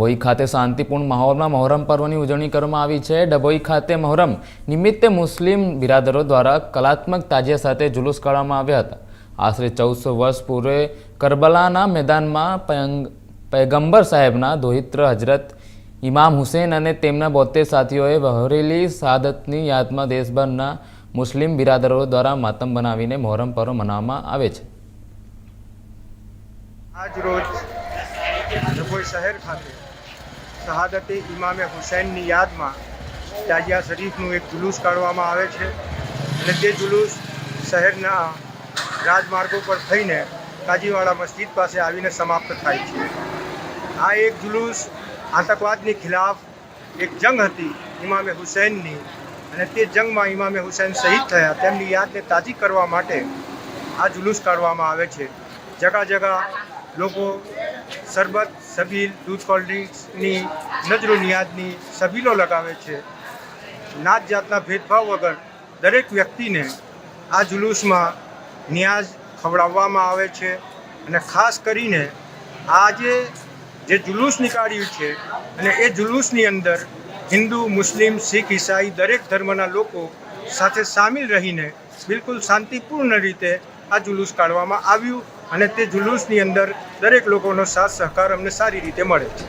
ડભોઈ ખાતે શાંતિપૂર્ણ માહોલમાં મોહરમ પર્વની ઉજવણી કરવામાં આવી છે। ડભોઈ ખાતે મોહરમ નિમિત્તે મુસ્લિમ બિરાદરો દ્વારા કલાત્મક તાજિયા સાથે જુલુસ કાઢવામાં આવ્યા હતા। આશરે 1400 વર્ષ પૂર્વે કરબલાના મેદાનમાં પયગંબર સાહેબના દોહિત્ર હજરત ઇમામ હુસૈન અને તેમના 72 સાથીઓએ વહોરેલી શહાદતની યાદમાં દેશભરના મુસ્લિમ બિરાદરો દ્વારા માતમ બનાવીને મોહરમ પર્વ મનાવવામાં આવે છે। આજ રોજ ડભોઈ શહેર ખાતે શહાદતે ઇમામે હુસૈનની યાદમાં તાજિયા શરીફનું એક જુલુસ કાઢવામાં આવે છે અને તે જુલુસ શહેરના રાજમાર્ગો પર થઈને કાજીવાડા મસ્જિદ પાસે આવીને સમાપ્ત થાય છે। આ એક જુલુસ આતંકવાદની ખિલાફ એક જંગ હતી ઇમામે હુસૈનની, અને તે જંગમાં ઇમામે હુસૈન શહીદ થયા તેમની યાદને તાજી કરવા માટે આ જુલુસ કાઢવામાં આવે છે। જગા જગા લોકો શરબત, સબીલ, દૂધ, કોલ્ડ ડ્રિંક્સની નજરો નિયાદની સબીલો લગાવે છે। નાત જાતના ભેદભાવ વગર દરેક વ્યક્તિને આ જુલુસમાં નિયાઝ ખવડાવવામાં આવે છે અને ખાસ કરીને આજે જે જુલુસ નીકાળ્યું છે અને એ જુલુસની અંદર હિન્દુ, મુસ્લિમ, શીખ, ઈસાઈ દરેક ધર્મના લોકો સાથે સામેલ રહીને બિલકુલ શાંતિપૂર્ણ રીતે આ જુલુસ કાઢવામાં આવ્યું અને તે જુલુસની અંદર દરેક લોકોનો સાથ સહકાર અમને સારી રીતે મળે છે।